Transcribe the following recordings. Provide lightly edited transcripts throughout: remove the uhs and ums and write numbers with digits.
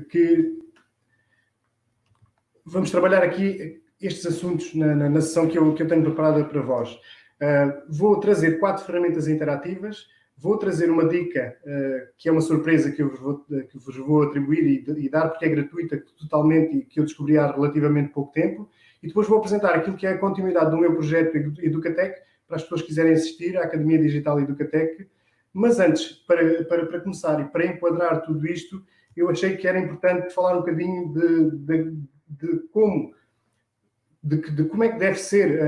que vamos trabalhar aqui estes assuntos na sessão que eu tenho preparada para vós. Vou trazer 4 ferramentas interativas, vou trazer uma dica que é uma surpresa que vos vou atribuir e dar, porque é gratuita totalmente e que eu descobri há relativamente pouco tempo, e depois vou apresentar aquilo que é a continuidade do meu projeto Educatec, para as pessoas que quiserem assistir à Academia Digital Educatec. Mas antes, para começar e para enquadrar tudo isto, eu achei que era importante falar um bocadinho de como é que deve ser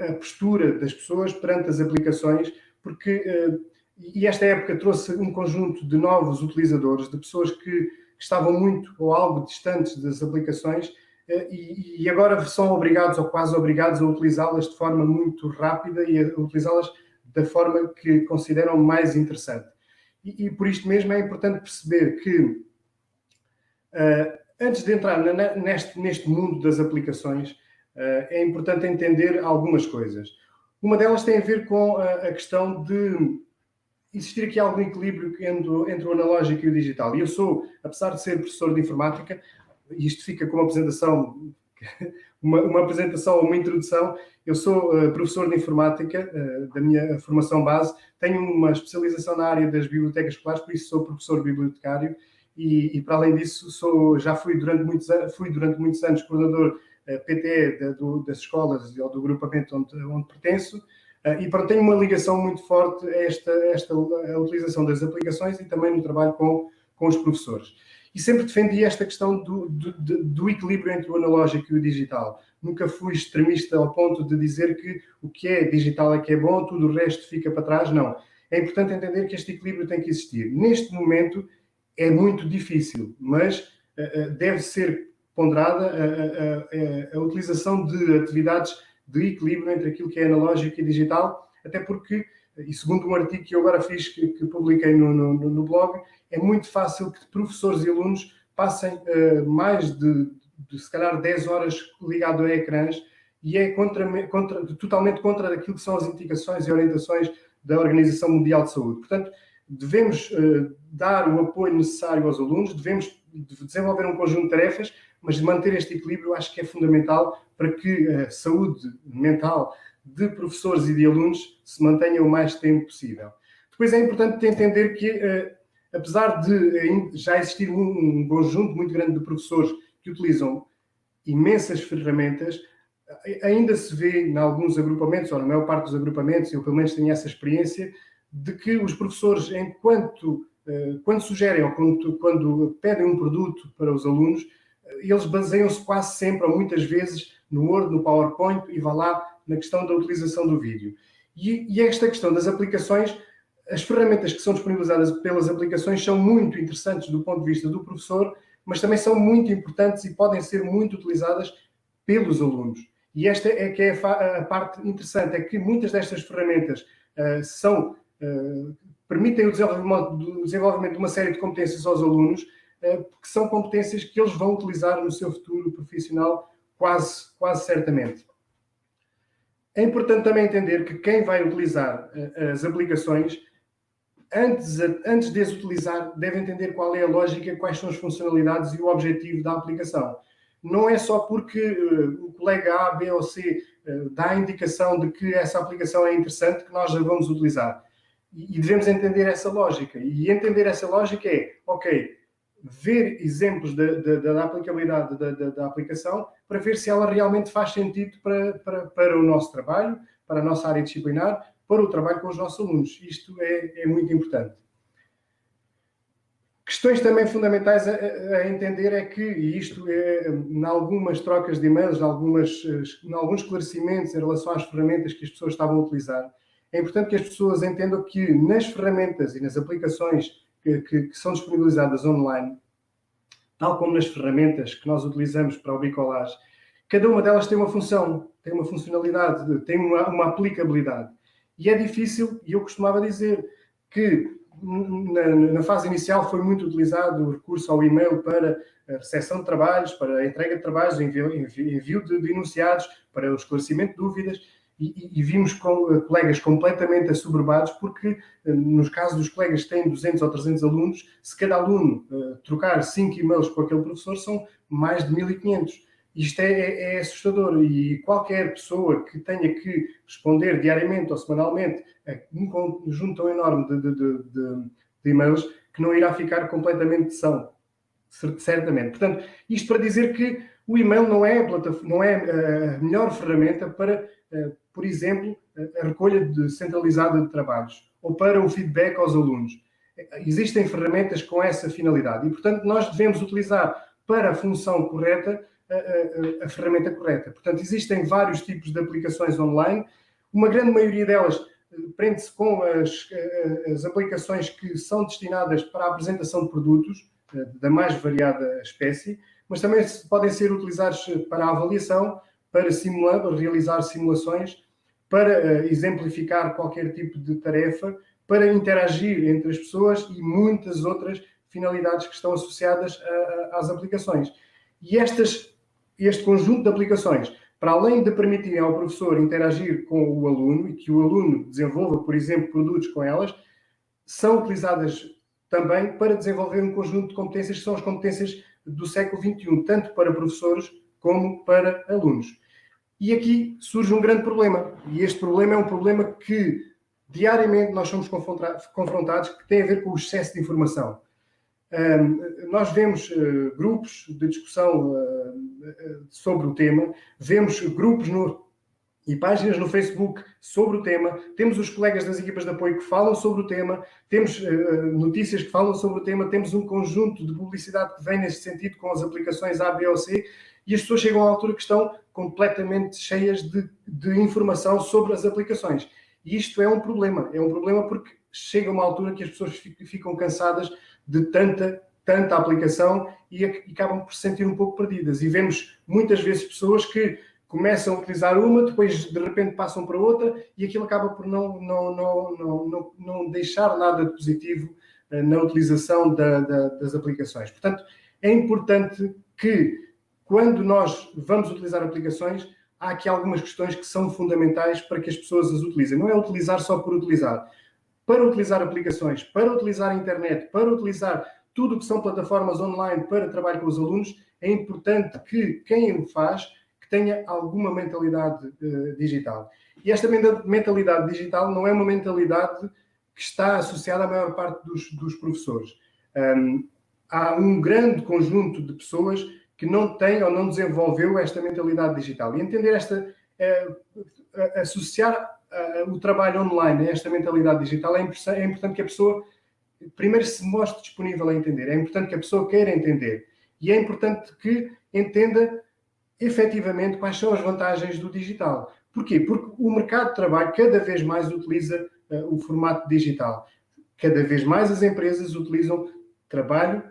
a postura das pessoas perante as aplicações, porque esta época trouxe um conjunto de novos utilizadores, de pessoas que estavam muito ou algo distantes das aplicações e agora são obrigados ou quase obrigados a utilizá-las de forma muito rápida e a utilizá-las da forma que consideram mais interessante. E por isto mesmo é importante perceber que antes de entrar neste mundo das aplicações, é importante entender algumas coisas. Uma delas tem a ver com a questão de existir aqui algum equilíbrio entre o analógico e o digital. E eu sou, apesar de ser professor de informática, e isto fica como apresentação, uma apresentação ou uma introdução, eu sou professor de informática, da minha formação base, tenho uma especialização na área das bibliotecas escolares, por isso sou professor bibliotecário, e para além disso fui durante muitos anos coordenador PTE das escolas ou do agrupamento onde pertenço, e tenho uma ligação muito forte a utilização das aplicações e também no trabalho com os professores. E sempre defendi esta questão do equilíbrio entre o analógico e o digital. Nunca fui extremista ao ponto de dizer que o que é digital é que é bom, tudo o resto fica para trás. Não. É importante entender que este equilíbrio tem que existir. Neste momento é muito difícil, mas deve ser ponderada a utilização de atividades de equilíbrio entre aquilo que é analógico e digital, até porque, e segundo um artigo que eu agora fiz, que publiquei no blog, é muito fácil que professores e alunos passem mais de se calhar 10 horas ligado a ecrãs, e é totalmente contra aquilo que são as indicações e orientações da Organização Mundial de Saúde. Portanto, devemos dar o apoio necessário aos alunos, devemos desenvolver um conjunto de tarefas, mas manter este equilíbrio acho que é fundamental para que a saúde mental de professores e de alunos se mantenha o mais tempo possível. Depois é importante entender que, apesar de já existir um conjunto muito grande de professores que utilizam imensas ferramentas, ainda se vê em alguns agrupamentos, ou na maior parte dos agrupamentos, eu pelo menos tenho essa experiência, de que os professores, quando sugerem ou quando pedem um produto para os alunos, eles baseiam-se quase sempre, ou muitas vezes, no Word, no PowerPoint, e vá lá na questão da utilização do vídeo. E esta questão das aplicações, as ferramentas que são disponibilizadas pelas aplicações são muito interessantes do ponto de vista do professor, mas também são muito importantes e podem ser muito utilizadas pelos alunos. E esta é que é a parte interessante, é que muitas destas ferramentas permitem o desenvolvimento de uma série de competências aos alunos, que são competências que eles vão utilizar no seu futuro profissional quase certamente. É importante também entender que quem vai utilizar as aplicações, antes de as utilizar, deve entender qual é a lógica, quais são as funcionalidades e o objetivo da aplicação. Não é só porque o colega A, B ou C dá a indicação de que essa aplicação é interessante que nós a vamos utilizar. E devemos entender essa lógica. E entender essa lógica é, ok, ver exemplos da aplicabilidade da aplicação para ver se ela realmente faz sentido para o nosso trabalho, para a nossa área disciplinar, para o trabalho com os nossos alunos. Isto é muito importante. Questões também fundamentais a entender é que, e isto é em algumas trocas de e-mails, em alguns esclarecimentos em relação às ferramentas que as pessoas estavam a utilizar, é importante que as pessoas entendam que nas ferramentas e nas aplicações que são disponibilizadas online, tal como nas ferramentas que nós utilizamos para o bricolage, cada uma delas tem uma função, tem uma funcionalidade, tem uma aplicabilidade. E é difícil, e eu costumava dizer que na fase inicial foi muito utilizado o recurso ao e-mail para a recepção de trabalhos, para a entrega de trabalhos, envio de enunciados, para o esclarecimento de dúvidas, e vimos colegas completamente assoberbados porque, nos casos dos colegas que têm 200 ou 300 alunos, se cada aluno trocar 5 e-mails com aquele professor, são mais de 1.500. Isto é assustador e qualquer pessoa que tenha que responder diariamente ou semanalmente a um conjunto tão enorme de e-mails que não irá ficar completamente são, certamente. Portanto, isto para dizer que o e-mail não é a melhor ferramenta para, por exemplo, a recolha centralizada de trabalhos ou para o feedback aos alunos. Existem ferramentas com essa finalidade e, portanto, nós devemos utilizar para a função correta a ferramenta correta. Portanto, existem vários tipos de aplicações online. Uma grande maioria delas prende-se com as aplicações que são destinadas para a apresentação de produtos da mais variada espécie, mas também podem ser utilizados para a avaliação, para realizar simulações, para exemplificar qualquer tipo de tarefa, para interagir entre as pessoas e muitas outras finalidades que estão associadas às aplicações. E este conjunto de aplicações, para além de permitirem ao professor interagir com o aluno e que o aluno desenvolva, por exemplo, produtos com elas, são utilizadas também para desenvolver um conjunto de competências que são as competências do século XXI, tanto para professores como para alunos. E aqui surge um grande problema, e este problema é um problema que diariamente nós somos confrontados, que tem a ver com o excesso de informação. Nós vemos grupos de discussão sobre o tema, vemos grupos e páginas no Facebook sobre o tema, temos os colegas das equipas de apoio que falam sobre o tema, temos notícias que falam sobre o tema, temos um conjunto de publicidade que vem neste sentido com as aplicações A, B ou C, e as pessoas chegam à altura que estão completamente cheias de informação sobre as aplicações. E isto é um problema porque chega uma altura que as pessoas ficam cansadas de tanta aplicação e acabam por se sentir um pouco perdidas. E vemos muitas vezes pessoas que começam a utilizar uma, depois de repente passam para outra e aquilo acaba por não deixar nada de positivo na utilização das aplicações. Portanto, é importante que quando nós vamos utilizar aplicações, há aqui algumas questões que são fundamentais para que as pessoas as utilizem. Não é utilizar só por utilizar. Para utilizar aplicações, para utilizar a internet, para utilizar tudo o que são plataformas online para trabalho com os alunos, é importante que quem o faz que tenha alguma mentalidade digital. E esta mentalidade digital não é uma mentalidade que está associada à maior parte dos professores. Há um grande conjunto de pessoas que não tem ou não desenvolveu esta mentalidade digital. E entender associar o trabalho online a esta mentalidade digital é importante que a pessoa primeiro se mostre disponível a entender. É importante que a pessoa queira entender. E é importante que entenda efetivamente quais são as vantagens do digital. Porquê? Porque o mercado de trabalho cada vez mais utiliza o formato digital. Cada vez mais as empresas utilizam trabalho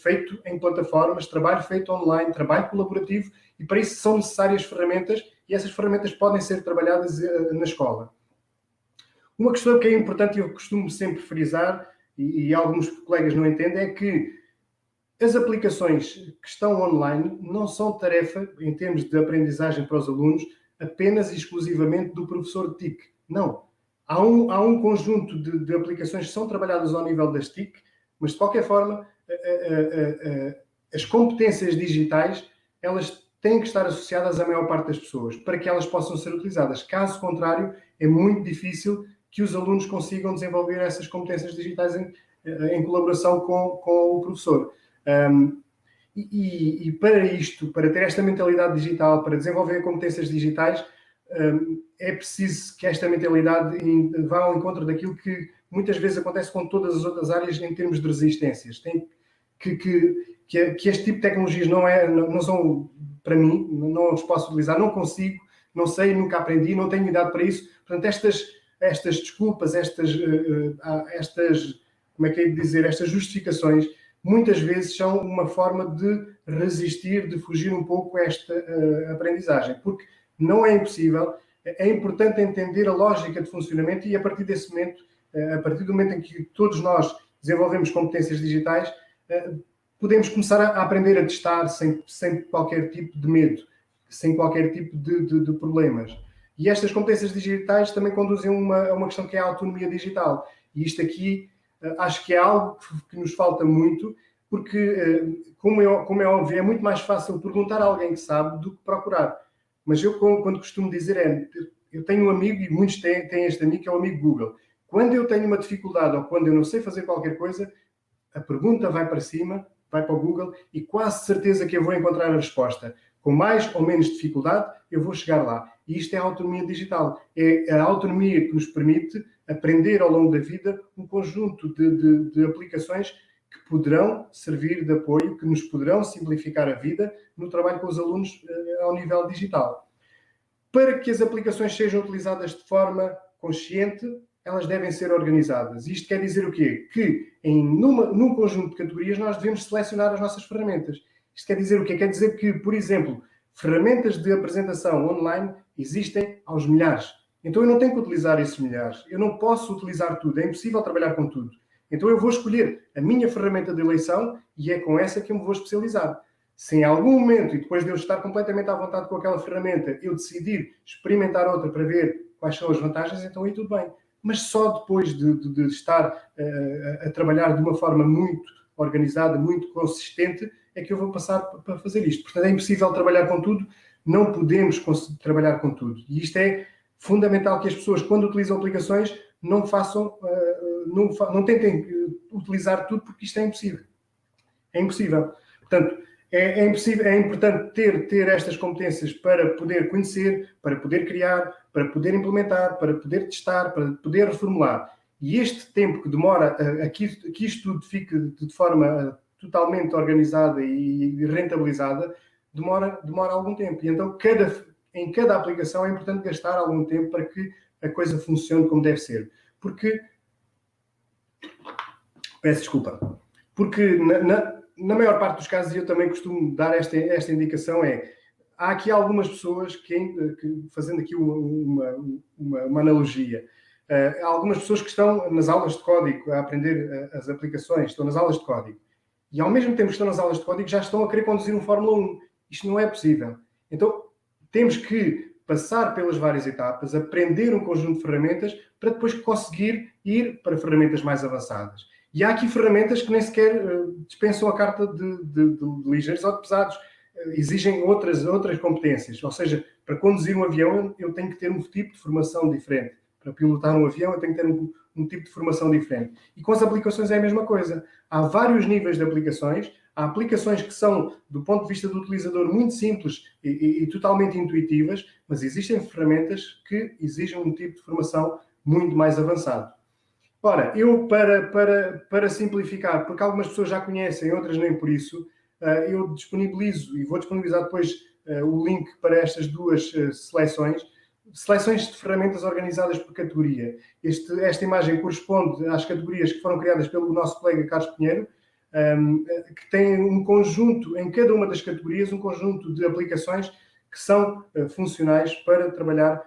feito em plataformas, trabalho feito online, trabalho colaborativo, e para isso são necessárias ferramentas, e essas ferramentas podem ser trabalhadas na escola. Uma questão que é importante e eu costumo sempre frisar, e alguns colegas não entendem, é que as aplicações que estão online não são tarefa, em termos de aprendizagem para os alunos, apenas e exclusivamente do professor de TIC. Não. Há um conjunto de aplicações que são trabalhadas ao nível das TIC, mas de qualquer forma, as competências digitais, elas têm que estar associadas à maior parte das pessoas, para que elas possam ser utilizadas. Caso contrário, é muito difícil que os alunos consigam desenvolver essas competências digitais em colaboração com o professor. E para isto, para ter esta mentalidade digital, para desenvolver competências digitais, é preciso que esta mentalidade vá ao encontro daquilo que muitas vezes acontece com todas as outras áreas em termos de resistências. Que este tipo de tecnologias não são, para mim, não os posso utilizar, não consigo, não sei, nunca aprendi, não tenho idade para isso. Portanto, estas desculpas, estas como é que é de dizer, estas justificações, muitas vezes são uma forma de resistir, de fugir um pouco a esta aprendizagem, porque não é impossível, é importante entender a lógica de funcionamento e a partir desse momento, a partir do momento em que todos nós desenvolvemos competências digitais, podemos começar a aprender a testar sem qualquer tipo de medo, sem qualquer tipo de problemas. E estas competências digitais também conduzem a uma questão que é a autonomia digital. E isto aqui acho que é algo que nos falta muito, porque, como é óbvio, é muito mais fácil perguntar a alguém que sabe do que procurar. Mas eu, quando costumo dizer, eu tenho um amigo, e muitos têm este amigo, que é o amigo Google. Quando eu tenho uma dificuldade ou quando eu não sei fazer qualquer coisa, a pergunta vai para cima, vai para o Google e quase certeza que eu vou encontrar a resposta. Com mais ou menos dificuldade, eu vou chegar lá. E isto é a autonomia digital. É a autonomia que nos permite aprender ao longo da vida um conjunto de aplicações que poderão servir de apoio, que nos poderão simplificar a vida no trabalho com os alunos ao nível digital. Para que as aplicações sejam utilizadas de forma consciente, elas devem ser organizadas. Isto quer dizer o quê? Que num conjunto de categorias nós devemos selecionar as nossas ferramentas. Isto quer dizer o quê? Quer dizer que, por exemplo, ferramentas de apresentação online existem aos milhares. Então eu não tenho que utilizar esses milhares. Eu não posso utilizar tudo. É impossível trabalhar com tudo. Então eu vou escolher a minha ferramenta de eleição e é com essa que eu me vou especializar. Se em algum momento, e depois de eu estar completamente à vontade com aquela ferramenta, eu decidir experimentar outra para ver quais são as vantagens, então aí tudo bem. Mas só depois de estar a trabalhar de uma forma muito organizada, muito consistente, é que eu vou passar para fazer isto. Portanto, é impossível trabalhar com tudo, não podemos trabalhar com tudo. E isto é fundamental que as pessoas, quando utilizam aplicações, não façam, não tentem utilizar tudo, porque isto é impossível. É impossível. Portanto, é importante ter estas competências para poder conhecer, para poder criar, para poder implementar, para poder testar, para poder reformular. E este tempo que demora a que isto tudo fique de forma totalmente organizada e rentabilizada, demora algum tempo. E então, em cada aplicação é importante gastar algum tempo para que a coisa funcione como deve ser. Peço desculpa. Porque na maior parte dos casos, e eu também costumo dar esta indicação, há aqui algumas pessoas que fazendo aqui uma analogia, há algumas pessoas que estão nas aulas de código a aprender as aplicações, estão nas aulas de código, e ao mesmo tempo que estão nas aulas de código já estão a querer conduzir um Fórmula 1. Isto não é possível. Então, temos que passar pelas várias etapas, aprender um conjunto de ferramentas para depois conseguir ir para ferramentas mais avançadas. E há aqui ferramentas que nem sequer dispensam a carta de ligeiros ou de pesados. Exigem outras competências. Ou seja, para conduzir um avião, eu tenho que ter um tipo de formação diferente. Para pilotar um avião, eu tenho que ter um tipo de formação diferente. E com as aplicações é a mesma coisa. Há vários níveis de aplicações. Há aplicações que são, do ponto de vista do utilizador, muito simples e totalmente intuitivas, mas existem ferramentas que exigem um tipo de formação muito mais avançado. Ora, eu, para simplificar, porque algumas pessoas já conhecem, outras nem por isso, eu disponibilizo, e vou disponibilizar depois o link para estas duas seleções de ferramentas organizadas por categoria. Esta imagem corresponde às categorias que foram criadas pelo nosso colega Carlos Pinheiro, que tem um conjunto, em cada uma das categorias, um conjunto de aplicações que são funcionais para trabalhar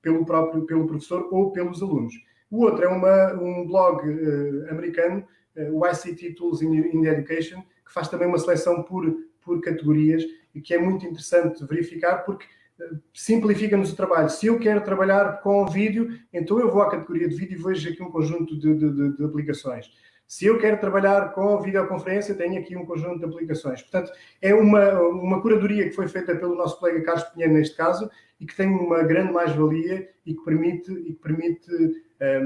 pelo professor ou pelos alunos. O outro é um blog americano, o ICT Tools in Education, que faz também uma seleção por categorias e que é muito interessante verificar porque simplifica-nos o trabalho. Se eu quero trabalhar com vídeo, então eu vou à categoria de vídeo e vejo aqui um conjunto de aplicações. Se eu quero trabalhar com videoconferência, tenho aqui um conjunto de aplicações. Portanto, é uma curadoria que foi feita pelo nosso colega Carlos Pinheiro, neste caso, e que tem uma grande mais-valia e que permite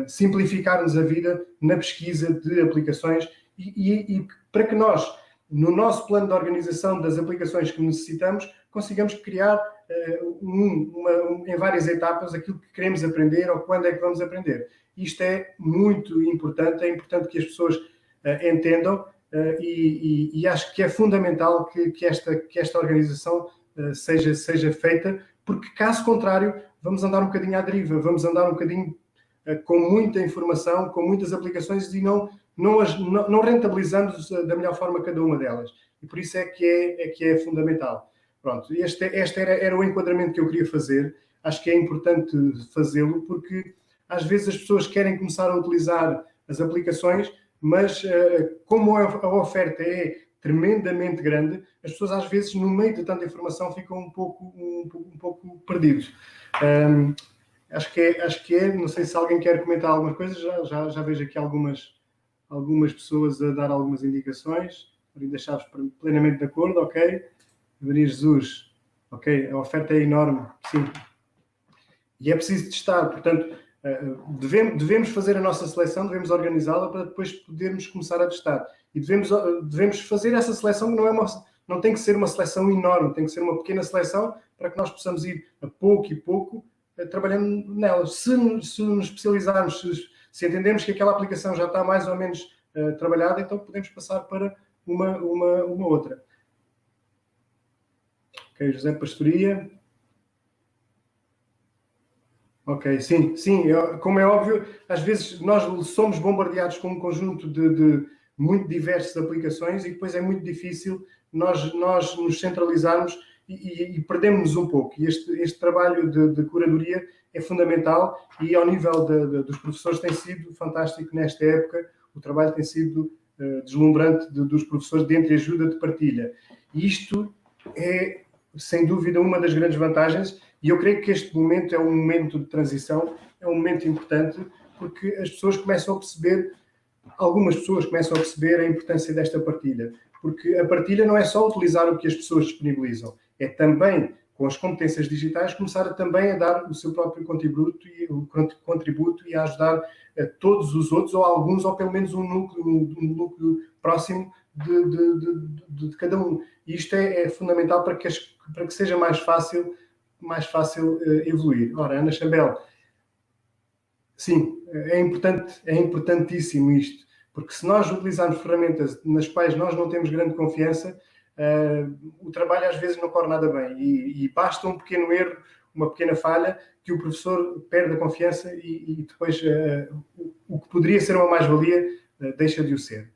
simplificar-nos a vida na pesquisa de aplicações e para que nós, no nosso plano de organização das aplicações que necessitamos, consigamos criar em várias etapas aquilo que queremos aprender ou quando é que vamos aprender. Isto é muito importante, é importante que as pessoas entendam e acho que é fundamental que esta organização seja feita, porque caso contrário vamos andar um bocadinho à deriva, vamos andar um bocadinho com muita informação, com muitas aplicações e não rentabilizamos da melhor forma cada uma delas. E por isso é que é fundamental. Pronto, este era o enquadramento que eu queria fazer. Acho que é importante fazê-lo porque às vezes as pessoas querem começar a utilizar as aplicações, mas como a oferta é tremendamente grande, as pessoas às vezes no meio de tanta informação ficam um pouco perdidos. Acho que é, não sei se alguém quer comentar algumas coisas, já vejo aqui algumas pessoas a dar algumas indicações. Maria Chaves, plenamente de acordo, ok. Maria Jesus, ok, a oferta é enorme, sim. E é preciso testar, portanto, devemos fazer a nossa seleção, devemos organizá-la para depois podermos começar a testar. E devemos fazer essa seleção que não tem que ser uma seleção enorme, tem que ser uma pequena seleção para que nós possamos ir a pouco e pouco trabalhando nela. Se nos especializarmos, se entendemos que aquela aplicação já está mais ou menos trabalhada, então podemos passar para uma outra. Ok, José Pastoria. Ok, sim. Como é óbvio, às vezes nós somos bombardeados com um conjunto de muito diversas aplicações e depois é muito difícil nós nos centralizarmos e perdemos um pouco. E este trabalho de curadoria é fundamental e ao nível dos professores tem sido fantástico nesta época. O trabalho tem sido deslumbrante dos professores de entreajuda de partilha. E isto é, sem dúvida, uma das grandes vantagens. E eu creio que este momento é um momento de transição, é um momento importante, porque as pessoas começam a perceber, algumas pessoas começam a perceber a importância desta partilha. Porque a partilha não é só utilizar o que as pessoas disponibilizam, é também, com as competências digitais, começar também a dar o seu próprio contributo e a ajudar a todos os outros, ou alguns, ou pelo menos um núcleo próximo de cada um. E isto é fundamental para que seja mais fácil evoluir. Ora, Ana Chambel, sim, é importantíssimo isto, porque se nós utilizarmos ferramentas nas quais nós não temos grande confiança, o trabalho às vezes não corre nada bem e basta um pequeno erro, uma pequena falha, que o professor perde a confiança e depois o que poderia ser uma mais-valia deixa de o ser.